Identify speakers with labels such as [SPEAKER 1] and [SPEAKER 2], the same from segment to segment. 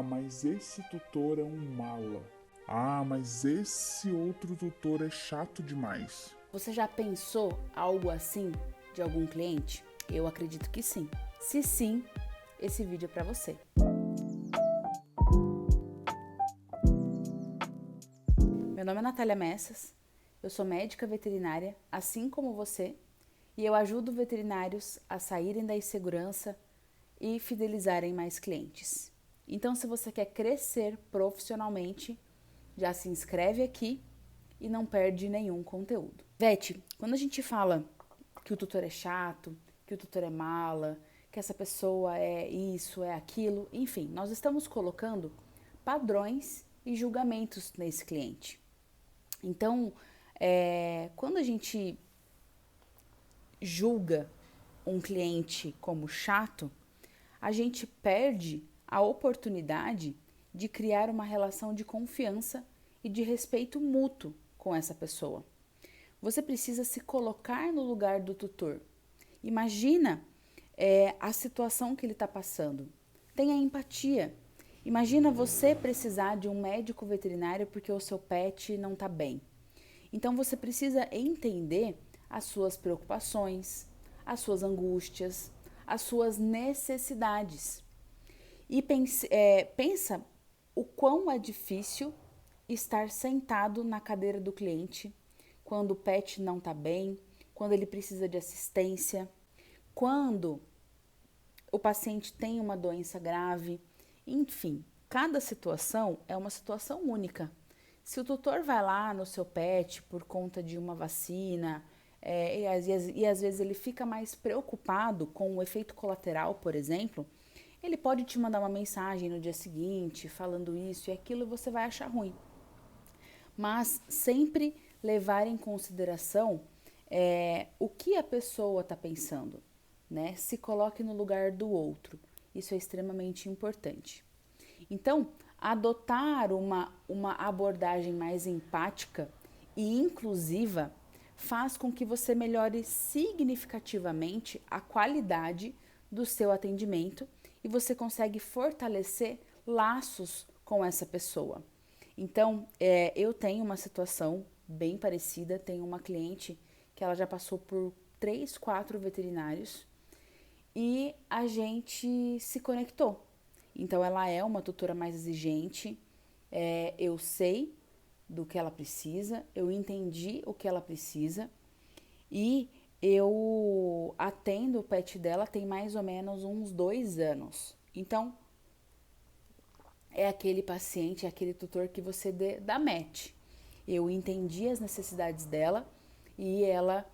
[SPEAKER 1] mas esse tutor é um mala. Ah, mas esse outro tutor é chato demais.
[SPEAKER 2] Você já pensou algo assim de algum cliente? Eu acredito que sim. Se sim, esse vídeo é para você. Meu nome é Natália Messas, eu sou médica veterinária, assim como você, e eu ajudo veterinários a saírem da insegurança e fidelizarem mais clientes. Então, se você quer crescer profissionalmente, já se inscreve aqui e não perde nenhum conteúdo. Vete, quando a gente fala que o tutor é chato, que o tutor é mala, que essa pessoa é isso, é aquilo, enfim, nós estamos colocando padrões e julgamentos nesse cliente. Então, quando a gente julga um cliente como chato, a gente perde a oportunidade de criar uma relação de confiança e de respeito mútuo com essa pessoa. Você precisa se colocar no lugar do tutor. Imagina a situação que ele está passando. Tenha empatia. Imagina você precisar de um médico veterinário porque o seu pet não está bem. Então você precisa entender as suas preocupações, as suas angústias, as suas necessidades. E pensa o quão é difícil estar sentado na cadeira do cliente quando o pet não está bem, quando ele precisa de assistência, quando o paciente tem uma doença grave, enfim, cada situação é uma situação única. Se o tutor vai lá no seu pet por conta de uma vacina, e às vezes ele fica mais preocupado com o efeito colateral, por exemplo, ele pode te mandar uma mensagem no dia seguinte falando isso e aquilo e você vai achar ruim. Mas sempre levar em consideração o que a pessoa está pensando, né? Se coloque no lugar do outro. Isso é extremamente importante. Então, adotar uma abordagem mais empática e inclusiva faz com que você melhore significativamente a qualidade do seu atendimento e você consegue fortalecer laços com essa pessoa. Então, eu tenho uma situação bem parecida, tenho uma cliente que ela já passou por 3, 4 veterinários e a gente se conectou. Então, ela é uma tutora mais exigente, eu sei do que ela precisa, eu entendi o que ela precisa e eu atendo o pet dela tem mais ou menos uns 2 anos. Então, é aquele paciente, é aquele tutor que você dá match. Eu entendi as necessidades dela e ela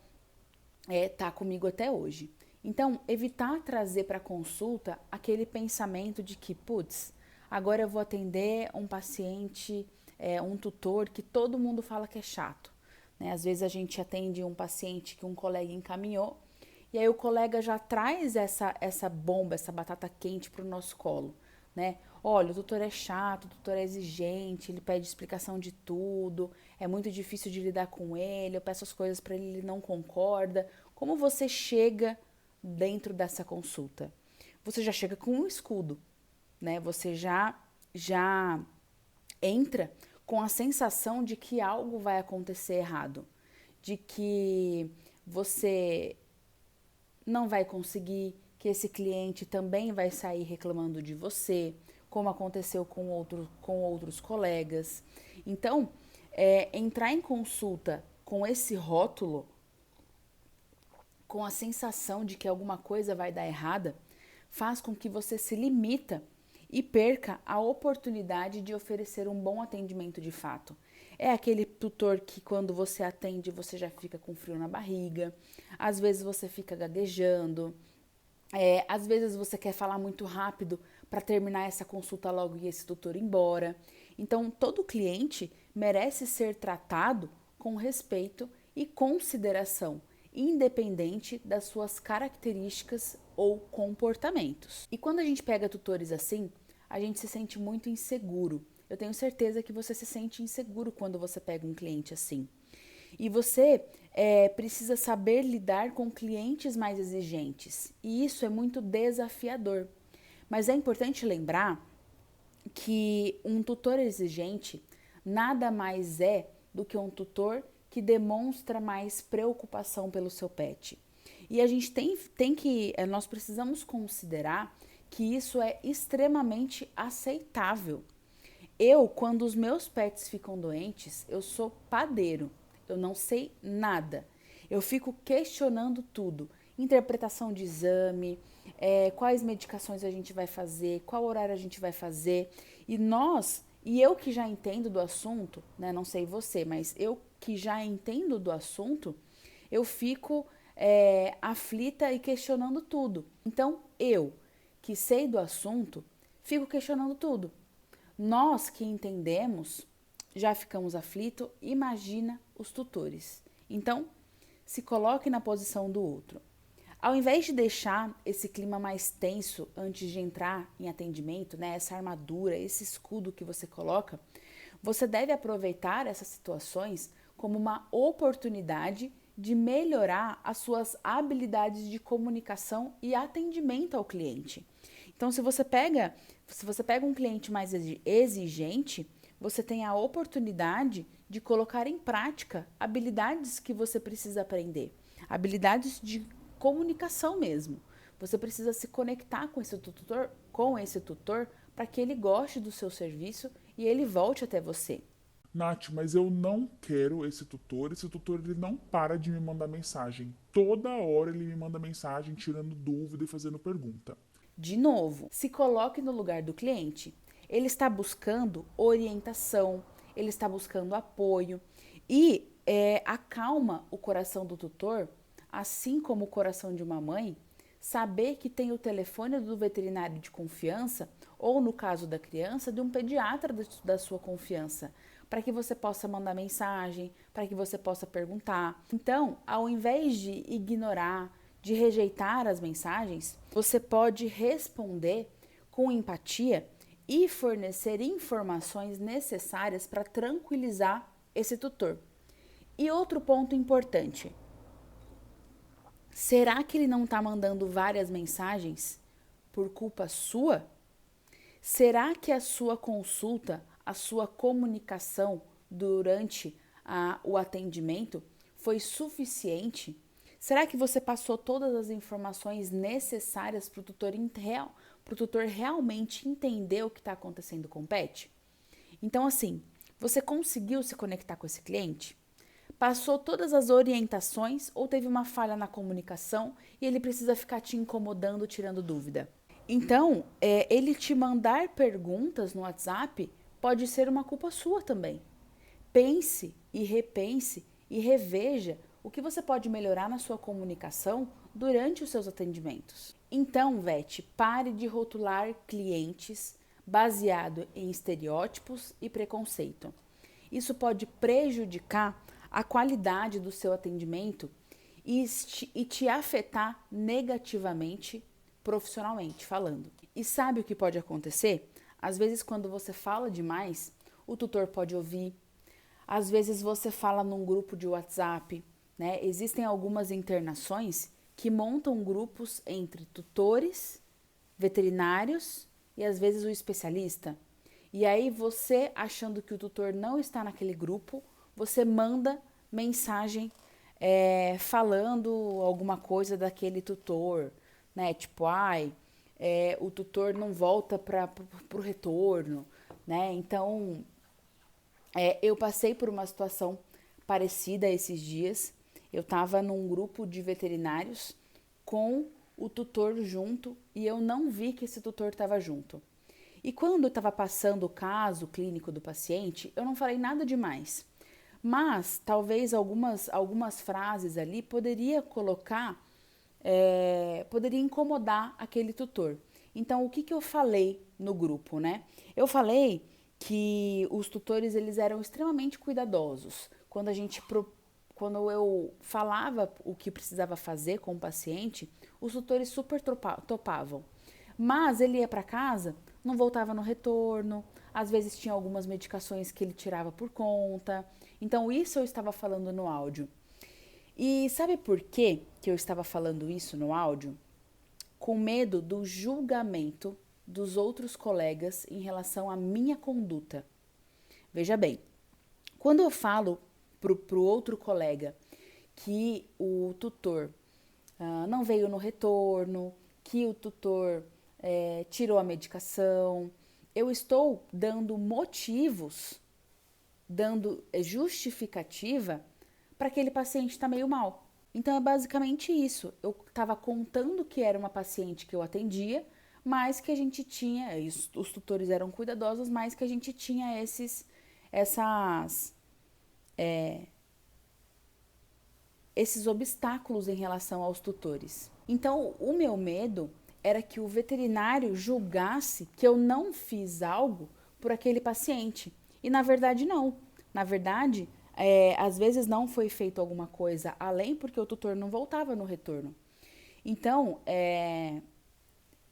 [SPEAKER 2] tá comigo até hoje. Então, evitar trazer para a consulta aquele pensamento de que, putz, agora eu vou atender um paciente, um tutor que todo mundo fala que é chato. Né? Às vezes a gente atende um paciente que um colega encaminhou e aí o colega já traz essa bomba, essa batata quente para o nosso colo. Né? Olha, o tutor é chato, o tutor é exigente, ele pede explicação de tudo, é muito difícil de lidar com ele, eu peço as coisas para ele, ele não concorda. Como você chega dentro dessa consulta? Você já chega com um escudo, né? Você já entra com a sensação de que algo vai acontecer errado, de que você não vai conseguir, que esse cliente também vai sair reclamando de você, como aconteceu com outros colegas. Então, entrar em consulta com esse rótulo, com a sensação de que alguma coisa vai dar errada, faz com que você se limita e perca a oportunidade de oferecer um bom atendimento de fato. É aquele tutor que quando você atende você já fica com frio na barriga, às vezes você fica gaguejando, às vezes você quer falar muito rápido para terminar essa consulta logo e esse tutor ir embora. Então, todo cliente merece ser tratado com respeito e consideração, independente das suas características ou comportamentos. E quando a gente pega tutores assim, a gente se sente muito inseguro. Eu tenho certeza que você se sente inseguro quando você pega um cliente assim. E você precisa saber lidar com clientes mais exigentes. E isso é muito desafiador. Mas é importante lembrar que um tutor exigente nada mais é do que um tutor que demonstra mais preocupação pelo seu pet. E a gente nós precisamos considerar que isso é extremamente aceitável. Quando os meus pets ficam doentes, eu sou padeiro, eu não sei nada. Eu fico questionando tudo, interpretação de exame, quais medicações a gente vai fazer, qual horário a gente vai fazer. E eu que já entendo do assunto, né, não sei você, mas eu que já entendo do assunto, eu fico aflita e questionando tudo. Então, eu que sei do assunto, fico questionando tudo. Nós que entendemos, já ficamos aflitos, imagina os tutores. Então, se coloque na posição do outro. Ao invés de deixar esse clima mais tenso antes de entrar em atendimento, né, essa armadura, esse escudo que você coloca, você deve aproveitar essas situações como uma oportunidade de melhorar as suas habilidades de comunicação e atendimento ao cliente. Então, se você pega um cliente mais exigente, você tem a oportunidade de colocar em prática habilidades que você precisa aprender, habilidades de comunicação mesmo. Você precisa se conectar com esse tutor para que ele goste do seu serviço e ele volte até você.
[SPEAKER 1] Nath, mas eu não quero esse tutor. Esse tutor ele não para de me mandar mensagem. Toda hora ele me manda mensagem, tirando dúvida e fazendo pergunta.
[SPEAKER 2] De novo, se coloque no lugar do cliente. Ele está buscando orientação, ele está buscando apoio e acalma o coração do tutor, assim como o coração de uma mãe, saber que tem o telefone do veterinário de confiança ou, no caso da criança, de um pediatra da sua confiança, para que você possa mandar mensagem, para que você possa perguntar. Então, ao invés de ignorar, de rejeitar as mensagens, você pode responder com empatia e fornecer informações necessárias para tranquilizar esse tutor. E outro ponto importante: será que ele não está mandando várias mensagens por culpa sua? Será que a sua consulta, a sua comunicação durante o atendimento foi suficiente? Será que você passou todas as informações necessárias para o tutor realmente entender o que está acontecendo com o pet? Então, assim, você conseguiu se conectar com esse cliente? Passou todas as orientações ou teve uma falha na comunicação e ele precisa ficar te incomodando, tirando dúvida? Então, ele te mandar perguntas no WhatsApp pode ser uma culpa sua também. Pense e repense e reveja o que você pode melhorar na sua comunicação durante os seus atendimentos. Então, Vete, pare de rotular clientes baseado em estereótipos e preconceito. Isso pode prejudicar a qualidade do seu atendimento e te afetar negativamente, profissionalmente falando. E sabe o que pode acontecer? Às vezes, quando você fala demais, o tutor pode ouvir. Às vezes, você fala num grupo de WhatsApp, né? Existem algumas internações que montam grupos entre tutores, veterinários e às vezes o especialista. E aí você, achando que o tutor não está naquele grupo, você manda mensagem falando alguma coisa daquele tutor, né? Tipo, o tutor não volta para o retorno, né? Então, eu passei por uma situação parecida esses dias. Eu estava num grupo de veterinários com o tutor junto e eu não vi que esse tutor estava junto. E quando eu estava passando o caso clínico do paciente, eu não falei nada demais. Mas talvez algumas frases ali poderia incomodar aquele tutor. Então, o que eu falei no grupo, né? Eu falei que os tutores eles eram extremamente cuidadosos. Quando eu falava o que precisava fazer com o paciente, os tutores super topavam. Mas ele ia para casa, não voltava no retorno, às vezes tinha algumas medicações que ele tirava por conta. Então, isso eu estava falando no áudio. E sabe por que eu estava falando isso no áudio? Com medo do julgamento dos outros colegas em relação à minha conduta. Veja bem, quando eu falo para o outro colega que o tutor não veio no retorno, que o tutor tirou a medicação, eu estou dando motivos, dando justificativa para aquele paciente estar meio mal. Então é basicamente isso. Eu estava contando que era uma paciente que eu atendia, mas que a gente tinha, os tutores eram cuidadosos, mas que a gente tinha esses obstáculos em relação aos tutores. Então, o meu medo era que o veterinário julgasse que eu não fiz algo por aquele paciente. E na verdade, não. Na verdade, às vezes não foi feito alguma coisa além porque o tutor não voltava no retorno. Então,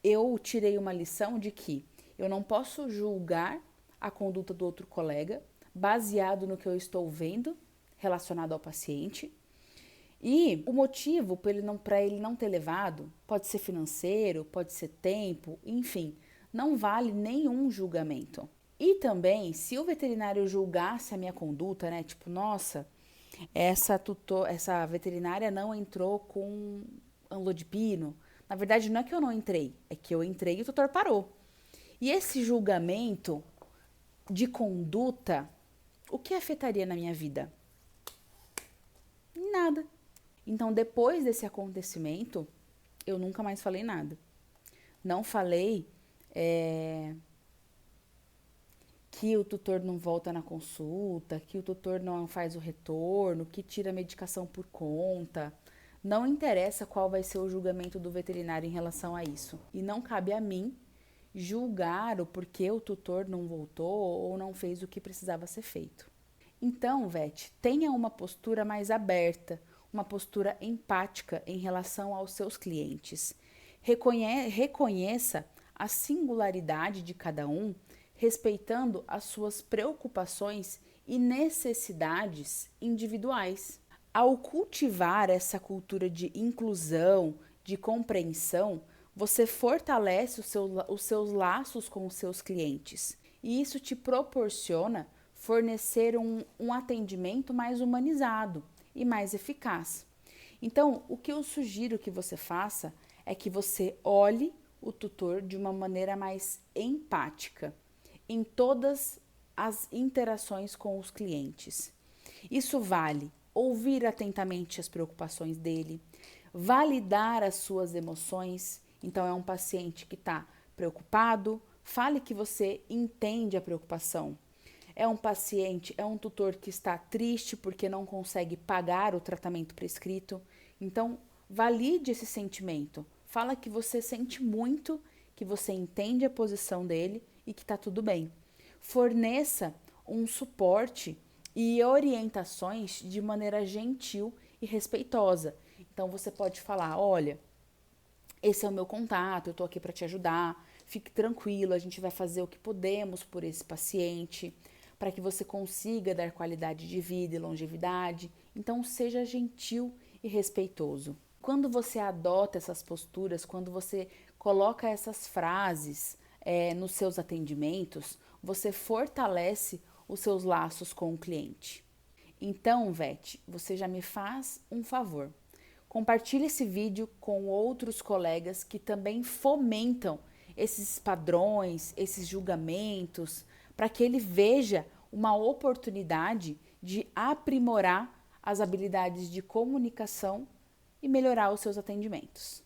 [SPEAKER 2] eu tirei uma lição de que eu não posso julgar a conduta do outro colega baseado no que eu estou vendo relacionado ao paciente. E o motivo para ele não ter levado pode ser financeiro, pode ser tempo, enfim, não vale nenhum julgamento. E também, se o veterinário julgasse a minha conduta, né, tipo, nossa, essa veterinária não entrou com amlodipino. Na verdade, não é que eu não entrei, é que eu entrei e o tutor parou. E esse julgamento de conduta, o que afetaria na minha vida? Nada. Então, depois desse acontecimento, eu nunca mais falei nada. Não falei que o tutor não volta na consulta, que o tutor não faz o retorno, que tira a medicação por conta. Não interessa qual vai ser o julgamento do veterinário em relação a isso. E não cabe a mim julgar o porquê o tutor não voltou ou não fez o que precisava ser feito. Então, Vete, tenha uma postura mais aberta, uma postura empática em relação aos seus clientes. Reconheça a singularidade de cada um, respeitando as suas preocupações e necessidades individuais. Ao cultivar essa cultura de inclusão, de compreensão, você fortalece os seus laços com os seus clientes. E isso te proporciona fornecer um atendimento mais humanizado e mais eficaz. Então, o que eu sugiro que você faça é que você olhe o tutor de uma maneira mais empática em todas as interações com os clientes. Isso vale ouvir atentamente as preocupações dele, validar as suas emoções. Então, é um paciente que está preocupado, fale que você entende a preocupação. É um tutor que está triste porque não consegue pagar o tratamento prescrito. Então, valide esse sentimento. Fala que você sente muito, que você entende a posição dele e que está tudo bem. Forneça um suporte e orientações de maneira gentil e respeitosa. Então, você pode falar, olha, esse é o meu contato, eu estou aqui para te ajudar, fique tranquilo, a gente vai fazer o que podemos por esse paciente, para que você consiga dar qualidade de vida e longevidade. Então, seja gentil e respeitoso. Quando você adota essas posturas, quando você coloca essas frases nos seus atendimentos, você fortalece os seus laços com o cliente. Então, Vete, você já me faz um favor. Compartilhe esse vídeo com outros colegas que também fomentam esses padrões, esses julgamentos, para que ele veja uma oportunidade de aprimorar as habilidades de comunicação e melhorar os seus atendimentos.